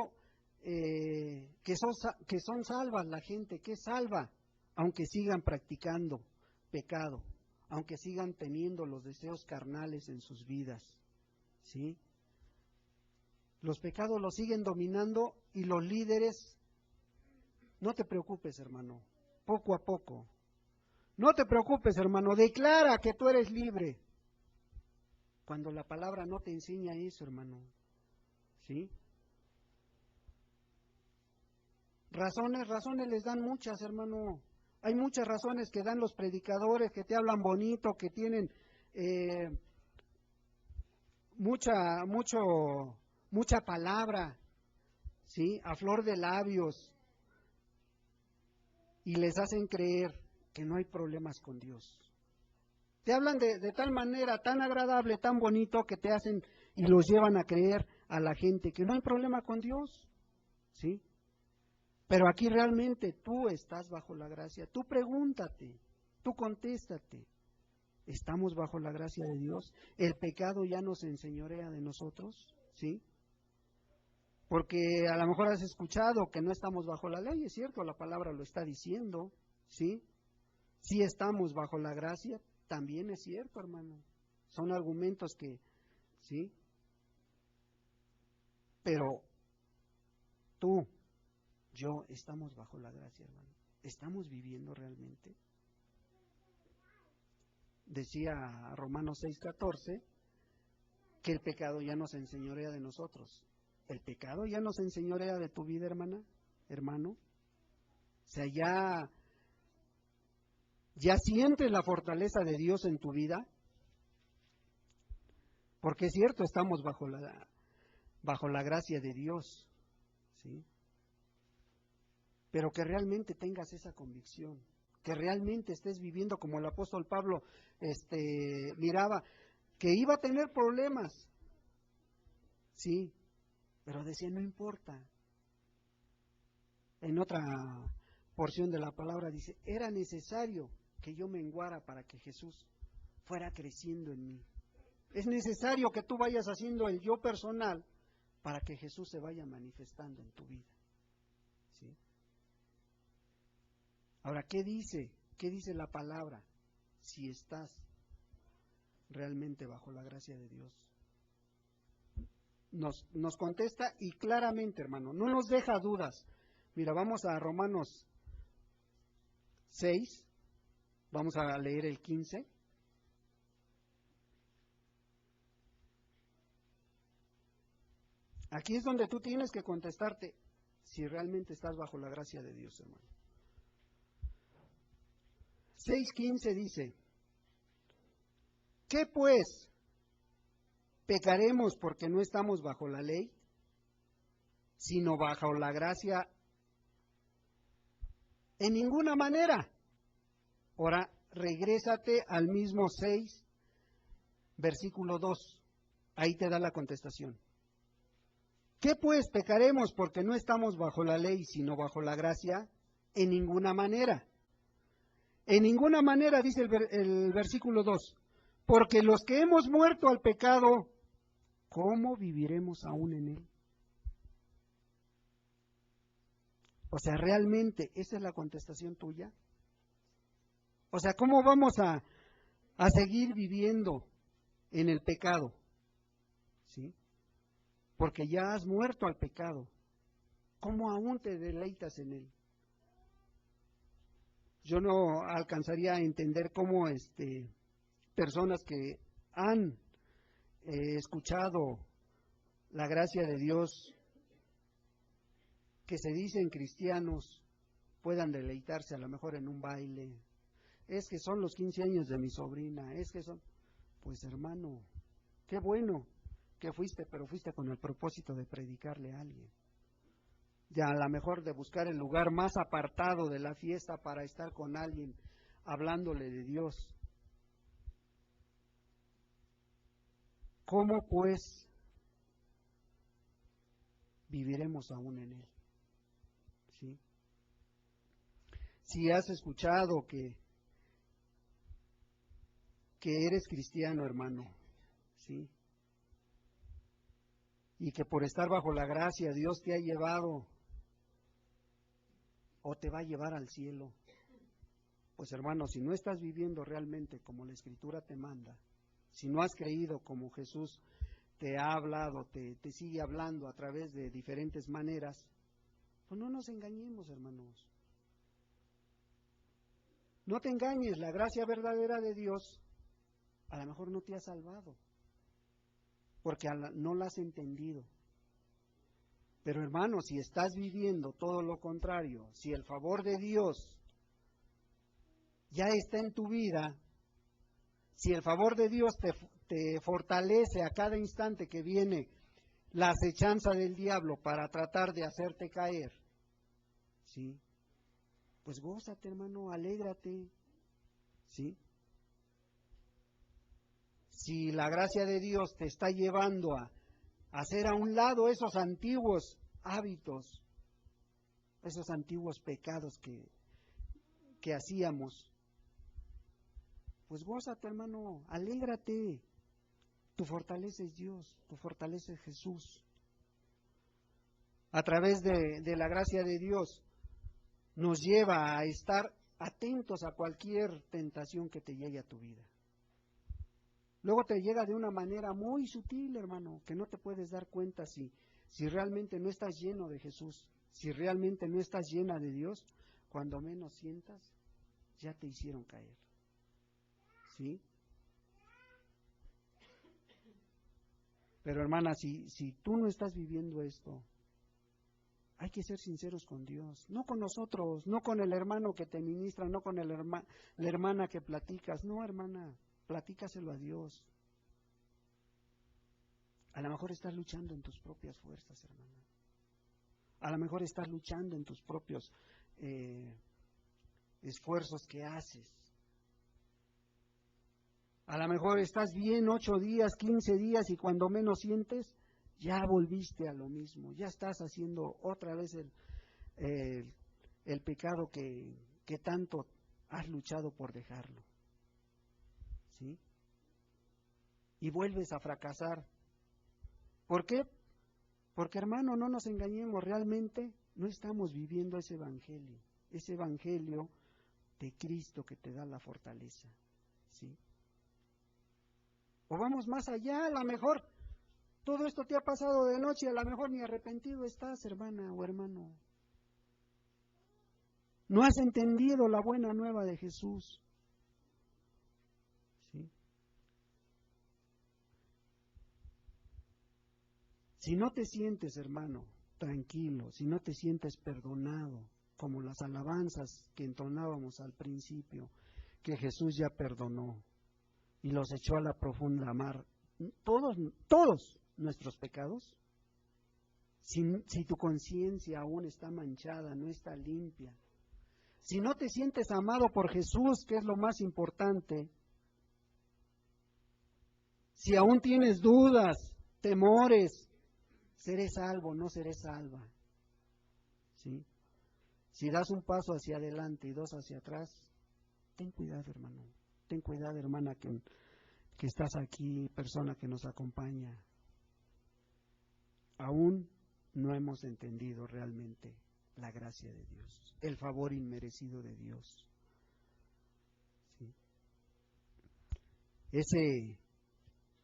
que son salvas la gente, que es salva, aunque sigan practicando pecado, aunque sigan teniendo los deseos carnales en sus vidas, ¿sí? Los pecados los siguen dominando y los líderes, no te preocupes, hermano, poco a poco. No te preocupes, hermano, declara que tú eres libre. Cuando la palabra no te enseña eso, hermano, ¿sí? Razones les dan muchas, hermano. Hay muchas razones que dan los predicadores, que te hablan bonito, que tienen mucha palabra, ¿sí? A flor de labios. Y les hacen creer que no hay problemas con Dios. Te hablan de tal manera, tan agradable, tan bonito, que te hacen y los llevan a creer a la gente que no hay problema con Dios, ¿sí? Pero aquí realmente tú estás bajo la gracia. Tú pregúntate, tú contéstate. ¿Estamos bajo la gracia de Dios? ¿El pecado ya nos enseñorea de nosotros? ¿Sí? Porque a lo mejor has escuchado que no estamos bajo la ley, es cierto, la palabra lo está diciendo, ¿sí? Sí estamos bajo la gracia, también es cierto, hermano. Son argumentos que, ¿sí? Pero tú, yo, estamos bajo la gracia, hermano. ¿Estamos viviendo realmente? Decía Romanos 6:14 que el pecado ya nos enseñorea de nosotros. ¿El pecado ya nos enseñorea de tu vida, hermana, hermano? O sea, ¿ya sientes la fortaleza de Dios en tu vida? Porque es cierto, estamos bajo la gracia de Dios, ¿sí? pero que realmente tengas esa convicción, que realmente estés viviendo como el apóstol Pablo miraba, que iba a tener problemas, sí, pero decía, no importa. En otra porción de la palabra dice, era necesario que yo menguara para que Jesús fuera creciendo en mí. Es necesario que tú vayas haciendo el yo personal para que Jesús se vaya manifestando en tu vida. ¿Sí? Ahora, ¿qué dice? ¿Qué dice la palabra? Si estás realmente bajo la gracia de Dios. Nos contesta y claramente, hermano, no nos deja dudas. Mira, vamos a Romanos 6, vamos a leer el 15. Aquí es donde tú tienes que contestarte si realmente estás bajo la gracia de Dios, hermano. 6:15 dice, ¿qué pues? ¿Pecaremos porque no estamos bajo la ley, sino bajo la gracia? En ninguna manera. Ahora, regrésate al mismo 6, versículo 2. Ahí te da la contestación. ¿Qué pues? ¿Pecaremos porque no estamos bajo la ley, sino bajo la gracia? En ninguna manera. En ninguna manera, dice el versículo 2. Porque los que hemos muerto al pecado, ¿cómo viviremos aún en él? O sea, realmente, ¿esa es la contestación tuya? O sea, ¿cómo vamos a seguir viviendo en el pecado? ¿Sí? Porque ya has muerto al pecado. ¿Cómo aún te deleitas en él? Yo no alcanzaría a entender cómo personas que han escuchado la gracia de Dios, que se dicen cristianos, puedan deleitarse a lo mejor en un baile. Es que son los 15 años de mi sobrina, es que son... Pues hermano, qué bueno que fuiste, pero fuiste con el propósito de predicarle a alguien. Ya a lo mejor de buscar el lugar más apartado de la fiesta para estar con alguien hablándole de Dios. ¿Cómo pues viviremos aún en él? ¿Sí? Si has escuchado que eres cristiano, hermano, ¿sí? Y que por estar bajo la gracia Dios te ha llevado o te va a llevar al cielo, pues hermano, si no estás viviendo realmente como la Escritura te manda, si no has creído como Jesús te ha hablado, te sigue hablando a través de diferentes maneras, pues no nos engañemos, hermanos. No te engañes, la gracia verdadera de Dios a lo mejor no te ha salvado, porque no la has entendido. Pero hermano, si estás viviendo todo lo contrario, si el favor de Dios ya está en tu vida, si el favor de Dios te fortalece a cada instante que viene la acechanza del diablo para tratar de hacerte caer, ¿sí? Pues gózate, hermano, alégrate, ¿sí? Si la gracia de Dios te está llevando a hacer a un lado esos antiguos hábitos, esos antiguos pecados que hacíamos, pues gózate, hermano, alégrate. Tu fortaleza es Dios, tu fortaleza es Jesús. A través de la gracia de Dios nos lleva a estar atentos a cualquier tentación que te llegue a tu vida. Luego te llega de una manera muy sutil, hermano, que no te puedes dar cuenta si realmente no estás lleno de Jesús, si realmente no estás llena de Dios, cuando menos sientas, ya te hicieron caer. ¿Sí? Pero hermana, si tú no estás viviendo esto, hay que ser sinceros con Dios, no con nosotros, no con el hermano que te ministra, no con la hermana que platicas, no, hermana, platícaselo a Dios. A lo mejor estás luchando en tus propias fuerzas, hermana. A lo mejor estás luchando en tus propios esfuerzos que haces. A lo mejor estás bien 8 días, 15 días y cuando menos sientes, ya volviste a lo mismo, ya estás haciendo otra vez el pecado que tanto has luchado por dejarlo. ¿Sí? Y vuelves a fracasar. ¿Por qué? Porque, hermano, no nos engañemos, realmente no estamos viviendo ese evangelio de Cristo que te da la fortaleza. ¿Sí? O vamos más allá, a lo mejor todo esto te ha pasado de noche, a lo mejor ni arrepentido estás, hermana o hermano. No has entendido la buena nueva de Jesús. ¿Sí? Si no te sientes, hermano, tranquilo, si no te sientes perdonado, como las alabanzas que entonábamos al principio, que Jesús ya perdonó y los echó a la profunda mar, todos nuestros pecados, si tu conciencia aún está manchada, no está limpia, si no te sientes amado por Jesús, que es lo más importante, si aún tienes dudas, temores, seré salvo, no seré salva. ¿Sí? Si das un paso hacia adelante y 2 hacia atrás, ten cuidado, hermano. Ten cuidado, hermana, que estás aquí, persona que nos acompaña. Aún no hemos entendido realmente la gracia de Dios, el favor inmerecido de Dios. ¿Sí?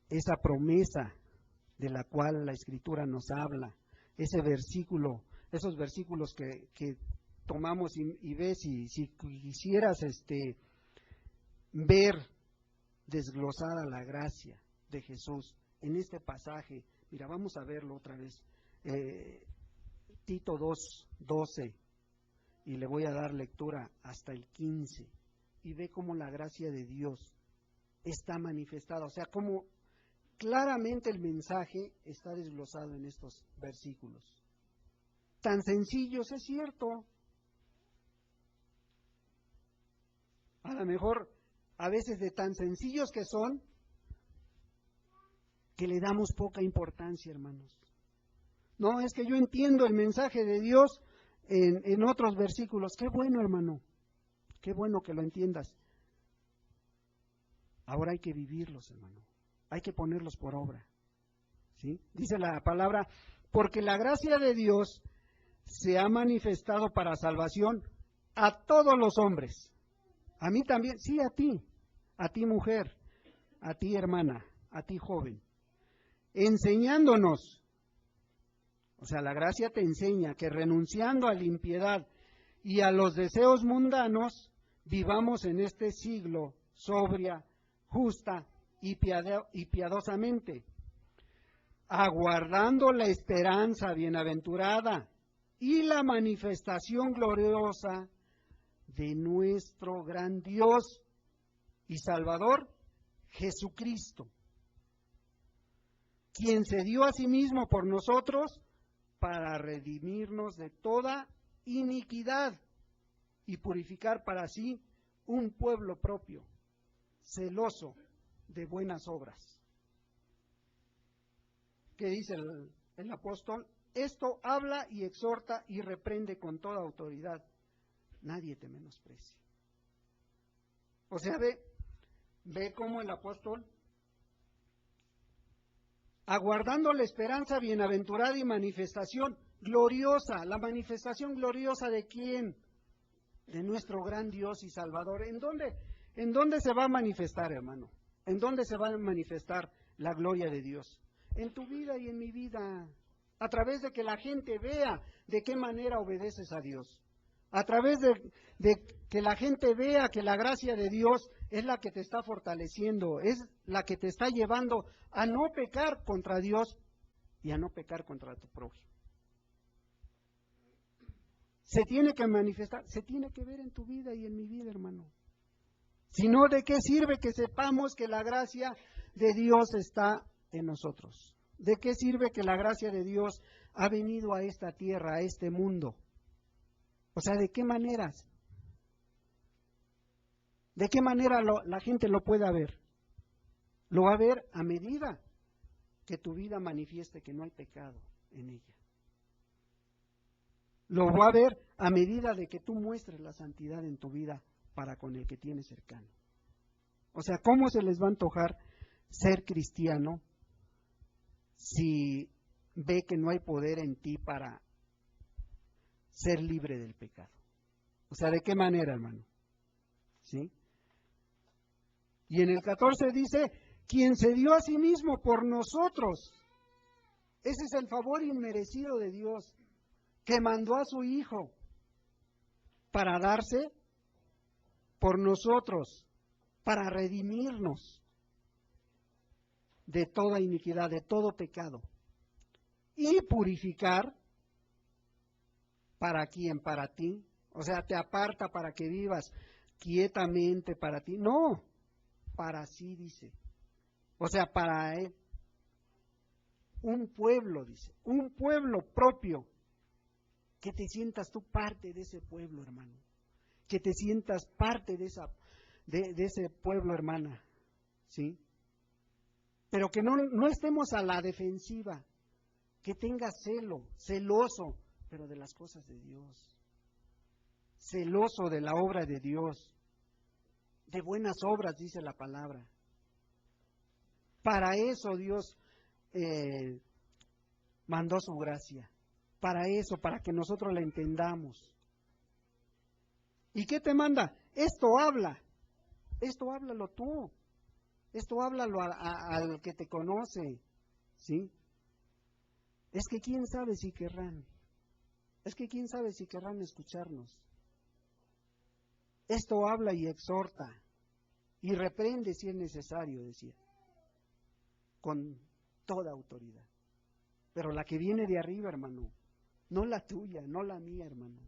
Esa promesa de la cual la Escritura nos habla, ese versículo, esos versículos que tomamos y ves, si quisieras ver desglosada la gracia de Jesús en este pasaje, mira, vamos a verlo otra vez, Tito 2:12, y le voy a dar lectura hasta el 15, y ve cómo la gracia de Dios está manifestada, o sea, cómo claramente el mensaje está desglosado en estos versículos. Tan sencillos, es cierto. A lo mejor, a veces de tan sencillos que son, que le damos poca importancia, hermanos. No, es que yo entiendo el mensaje de Dios en otros versículos. Qué bueno, hermano. Qué bueno que lo entiendas. Ahora hay que vivirlos, hermano. Hay que ponerlos por obra. ¿Sí? Dice la palabra, porque la gracia de Dios se ha manifestado para salvación a todos los hombres. A mí también, sí, a ti mujer, a ti hermana, a ti joven, enseñándonos, o sea, la gracia te enseña que renunciando a la impiedad y a los deseos mundanos, vivamos en este siglo sobria, justa y piadosamente, aguardando la esperanza bienaventurada y la manifestación gloriosa de nuestro gran Dios y Salvador, Jesucristo, quien se dio a sí mismo por nosotros para redimirnos de toda iniquidad y purificar para sí un pueblo propio, celoso de buenas obras. ¿Qué dice el apóstol? Esto habla y exhorta y reprende con toda autoridad. Nadie te menosprecia. O sea, ve cómo el apóstol, aguardando la esperanza bienaventurada y manifestación gloriosa. ¿La manifestación gloriosa de quién? De nuestro gran Dios y Salvador. ¿En dónde se va a manifestar, hermano? ¿En dónde se va a manifestar la gloria de Dios? En tu vida y en mi vida. A través de que la gente vea de qué manera obedeces a Dios. A través de que la gente vea que la gracia de Dios es la que te está fortaleciendo, es la que te está llevando a no pecar contra Dios y a no pecar contra tu prójimo. Se tiene que manifestar, se tiene que ver en tu vida y en mi vida, hermano. Si no, ¿de qué sirve que sepamos que la gracia de Dios está en nosotros? ¿De qué sirve que la gracia de Dios ha venido a esta tierra, a este mundo? O sea, ¿de qué maneras? ¿De qué manera la gente lo puede ver? Lo va a ver a medida que tu vida manifieste que no hay pecado en ella. Lo va a ver a medida de que tú muestres la santidad en tu vida para con el que tienes cercano. O sea, ¿cómo se les va a antojar ser cristiano si ve que no hay poder en ti para ser libre del pecado? O sea, ¿de qué manera, hermano? ¿Sí? Y en el 14 dice, quien se dio a sí mismo por nosotros. Ese es el favor inmerecido de Dios, que mandó a su Hijo para darse por nosotros, para redimirnos de toda iniquidad, de todo pecado, y purificar para quién, para ti. O sea, te aparta para que vivas quietamente para ti. No, para sí, dice. O sea, para él. Un pueblo, dice, un pueblo propio. Que te sientas tú parte de ese pueblo, hermano. Que te sientas parte de ese pueblo, hermana. ¿Sí? Pero que no estemos a la defensiva. Que tengas celoso, pero de las cosas de Dios. Celoso de la obra de Dios. De buenas obras, dice la palabra. Para eso Dios mandó su gracia. Para eso, para que nosotros la entendamos. ¿Y qué te manda? Esto háblalo tú, esto háblalo al que te conoce, ¿sí? Es que quién sabe si querrán escucharnos. Esto habla y exhorta, y reprende si es necesario, decía, con toda autoridad. Pero la que viene de arriba, hermano, no la tuya, no la mía, hermano.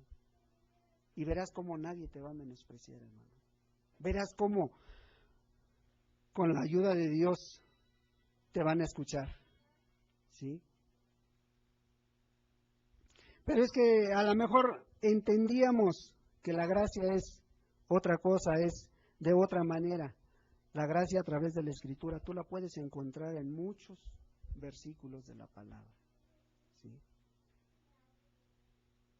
Y verás cómo nadie te va a menospreciar, hermano. Verás cómo con la ayuda de Dios te van a escuchar, ¿sí? Pero es que a lo mejor entendíamos que la gracia es otra cosa, es de otra manera. La gracia a través de la Escritura tú la puedes encontrar en muchos versículos de la palabra, ¿sí?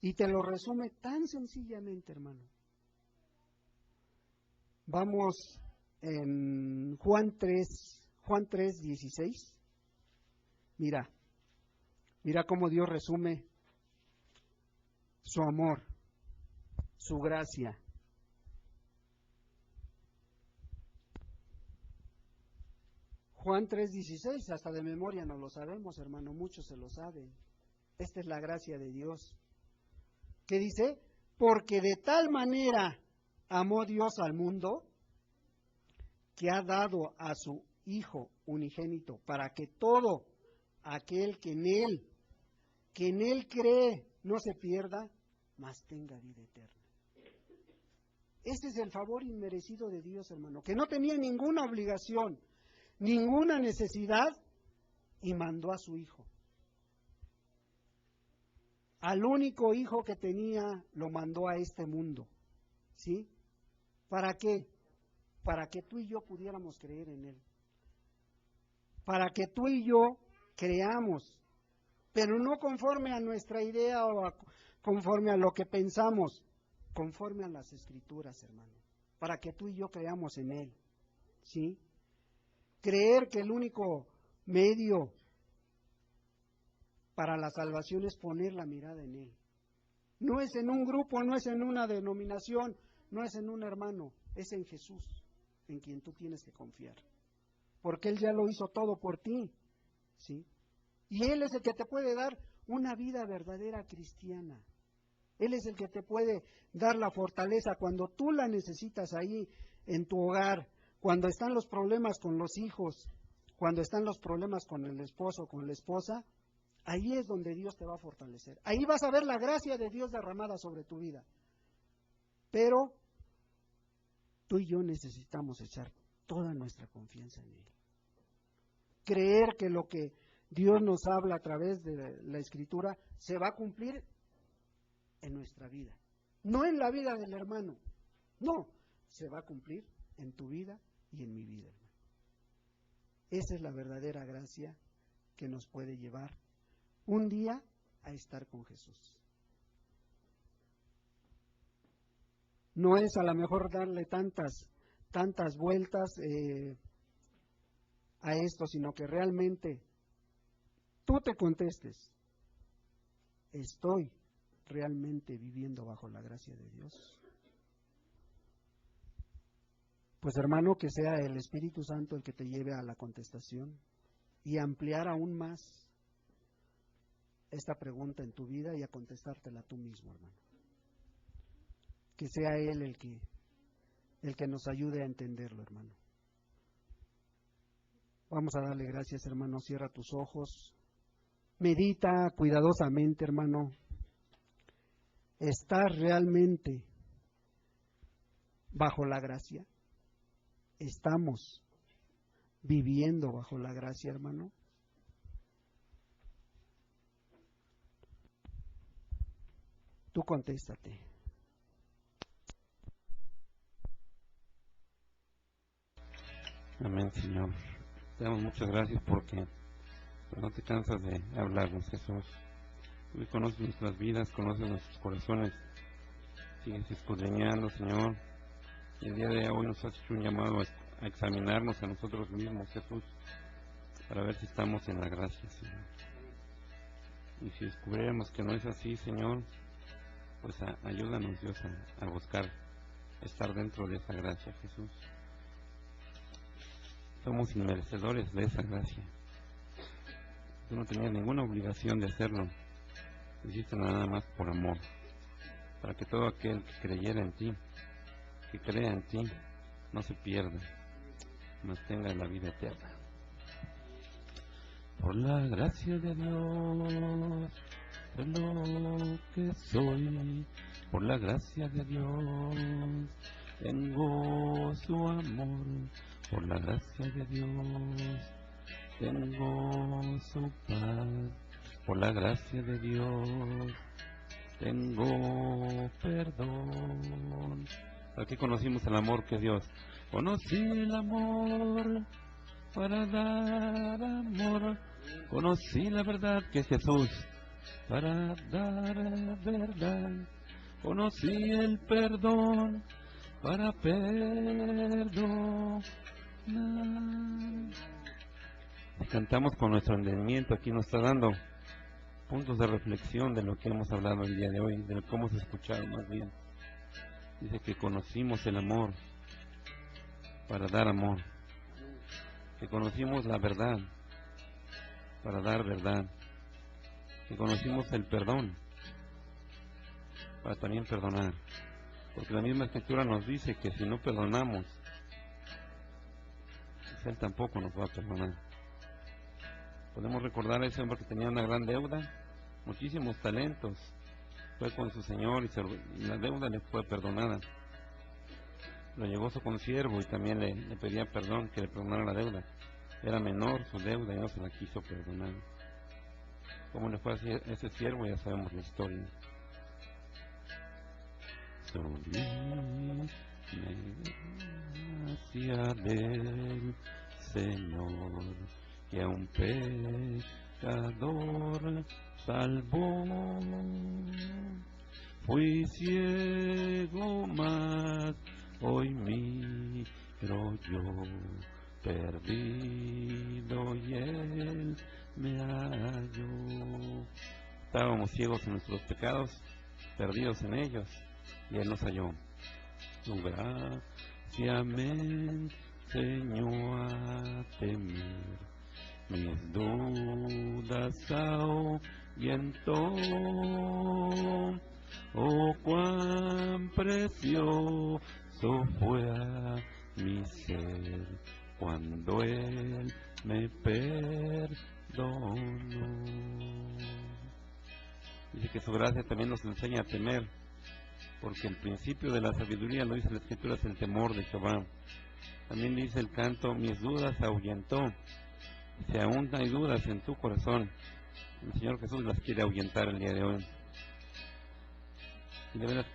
Y te lo resume tan sencillamente, hermano. Vamos en Juan 3:16. Mira cómo Dios resume su amor, su gracia. Juan 3:16, hasta de memoria no lo sabemos, hermano, muchos se lo saben. Esta es la gracia de Dios. ¿Qué dice? Porque de tal manera amó Dios al mundo que ha dado a su Hijo unigénito para que todo aquel que en Él cree, no se pierda, mas tenga vida eterna. Este es el favor inmerecido de Dios, hermano, que no tenía ninguna obligación, ninguna necesidad, y mandó a su Hijo. Al único Hijo que tenía, lo mandó a este mundo. ¿Sí? ¿Para qué? Para que tú y yo pudiéramos creer en Él. Para que tú y yo creamos, pero no conforme a nuestra idea o conforme a lo que pensamos, conforme a las Escrituras, hermano. Para que tú y yo creamos en Él. ¿Sí? Creer que el único medio para la salvación es poner la mirada en Él. No es en un grupo, no es en una denominación, no es en un hermano, es en Jesús, en quien tú tienes que confiar. Porque Él ya lo hizo todo por ti, ¿sí? Y Él es el que te puede dar una vida verdadera cristiana. Él es el que te puede dar la fortaleza cuando tú la necesitas ahí en tu hogar, cuando están los problemas con los hijos, cuando están los problemas con el esposo, con la esposa. Ahí es donde Dios te va a fortalecer. Ahí vas a ver la gracia de Dios derramada sobre tu vida. Pero tú y yo necesitamos echar toda nuestra confianza en Él. Creer que lo que Dios nos habla a través de la Escritura se va a cumplir en nuestra vida. no en la vida del hermano, no, se va a cumplir en tu vida y en mi vida, hermano. Esa es la verdadera gracia que nos puede llevar un día a estar con Jesús. No es a lo mejor darle tantas vueltas a esto, sino que realmente tú te contestes, ¿estoy realmente viviendo bajo la gracia de Dios? Pues hermano, que sea el Espíritu Santo el que te lleve a la contestación y ampliar aún más esta pregunta en tu vida y a contestártela tú mismo, hermano. Que sea Él el que nos ayude a entenderlo, hermano. Vamos a darle gracias, hermano. Cierra tus ojos. Medita cuidadosamente, hermano. ¿Estás realmente bajo la gracia? ¿Estamos viviendo bajo la gracia, hermano? Tú contéstate. Amén, Señor. Te damos muchas gracias porque no te cansas de hablarnos, Jesús. Tú conoces nuestras vidas, conoces nuestros corazones. Sigues escudriñando, Señor. Y el día de hoy nos has hecho un llamado a examinarnos a nosotros mismos, Jesús, para ver si estamos en la gracia, Señor. Y si descubriéramos que no es así, Señor, pues ayúdanos, Dios, a buscar estar dentro de esa gracia, Jesús. Somos inmerecedores de esa gracia. Tú no tenías ninguna obligación de hacerlo. Lo hiciste nada más por amor, para que todo aquel que creyera en ti, que crea en ti, no se pierda, mas tenga la vida eterna. Por la gracia de Dios, es lo que soy. Por la gracia de Dios, tengo su amor. Por la gracia de Dios, tengo su paz. Por la gracia de Dios, tengo perdón. Aquí conocimos el amor que Dios. Conocí el amor para dar amor. Conocí la verdad que es Jesús para dar verdad. Conocí el perdón para perdonar. Y cantamos con nuestro entendimiento. Aquí nos está dando puntos de reflexión de lo que hemos hablado el día de hoy, de lo que hemos escuchado más bien. Dice que conocimos el amor para dar amor, que conocimos la verdad para dar verdad, que conocimos el perdón para también perdonar, porque la misma Escritura nos dice que si no perdonamos, pues Él tampoco nos va a perdonar. Podemos recordar a ese hombre que tenía una gran deuda, muchísimos talentos, fue con su Señor y la deuda le fue perdonada. Lo llevó su consiervo y también le pedía perdón, que le perdonara la deuda. Era menor su deuda y no se la quiso perdonar. ¿Cómo le fue a ese siervo? Ya sabemos la historia. Sublime gracia del Señor, que a un pecador salvó. Fui ciego, mas hoy miro yo, perdido, y Él me halló. Estábamos ciegos en nuestros pecados, perdidos en ellos, y Él nos halló. Tu gracia me enseñó a temer, mis dudas ahuyentó. Oh, cuán precioso fue a mi ser cuando Él me perdonó. Dice que su gracia también nos enseña a temer, porque el principio de la sabiduría, lo dice la Escritura, es el temor de Jehová. También dice el canto, mis dudas ahuyentó. Si aún hay dudas en tu corazón, el Señor Jesús las quiere ahuyentar el día de hoy. Y de veras,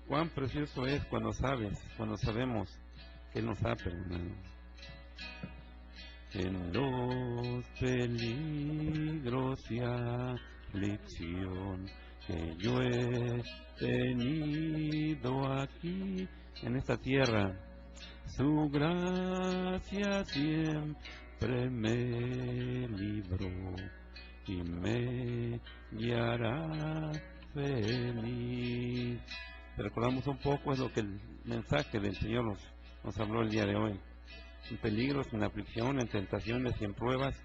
cuán precioso es cuando sabemos que Él nos ha perdonado. En los peligros y aflicción que yo he tenido aquí en esta tierra, su gracia siempre me libró y me guiará feliz. Recordamos un poco, es lo que el mensaje del Señor nos habló el día de hoy. En peligros, en aflicción, en tentaciones y en pruebas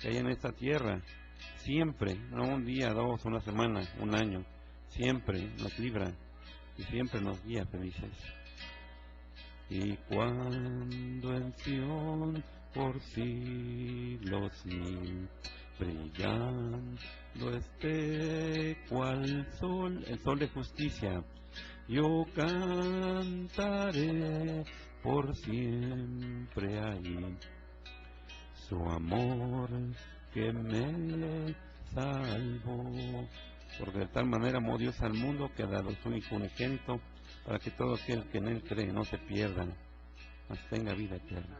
que hay en esta tierra, siempre, no un día, dos, una semana, un año, siempre nos libra y siempre nos guía felices. Y cuando en Sion por siglos mil brillando esté cual sol, el sol de justicia, yo cantaré por siempre ahí su amor que me salvó, porque de tal manera amó Dios al mundo que ha dado su único unigénito para que todo aquel que en él cree no se pierda, mas tenga vida eterna.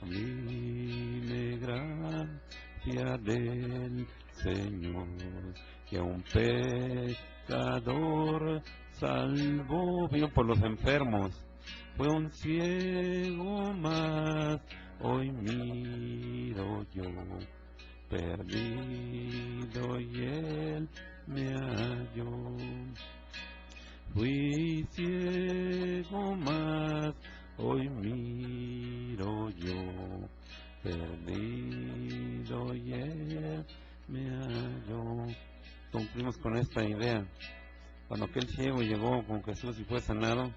Dime gracia del Señor, que a un pecador salvó, vino por los enfermos, fue un ciego más, hoy miro yo, perdido y él me halló. Fui ciego más, hoy miro yo, perdido y él me halló. Cumplimos con esta idea. Cuando aquel ciego llegó con Jesús y fue sanado,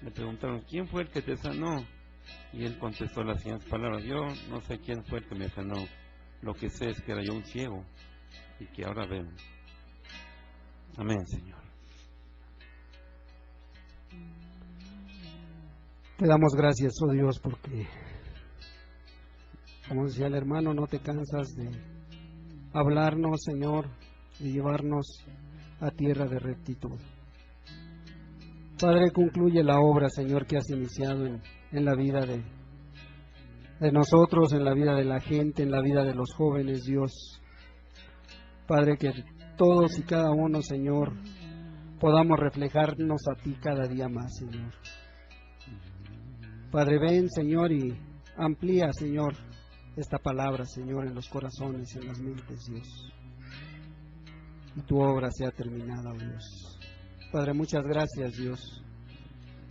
le preguntaron, ¿quién fue el que te sanó? Y él contestó las siguientes palabras, yo no sé quién fue el que me sanó, lo que sé es que era yo un ciego y que ahora veo. Amén, Señor. Te damos gracias, oh Dios, porque, como decía el hermano, no te cansas de hablarnos, Señor, y llevarnos a tierra de rectitud. Padre, concluye la obra, Señor, que has iniciado en la vida de nosotros, en la vida de la gente, en la vida de los jóvenes, Dios. Padre, que todos y cada uno, Señor, podamos reflejarnos a ti cada día más, Señor. Padre, ven, Señor, y amplía, Señor, esta palabra, Señor, en los corazones y en las mentes, Dios. Y tu obra sea terminada, oh Dios. Padre, muchas gracias, Dios.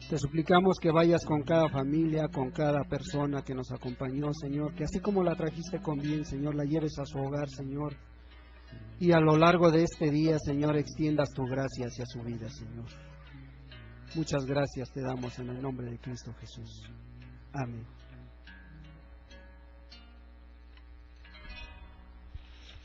Te suplicamos que vayas con cada familia, con cada persona que nos acompañó, Señor, que así como la trajiste con bien, Señor, la lleves a su hogar, Señor. Y a lo largo de este día, Señor, extiendas tu gracia hacia su vida, Señor. Muchas gracias te damos en el nombre de Cristo Jesús. Amén.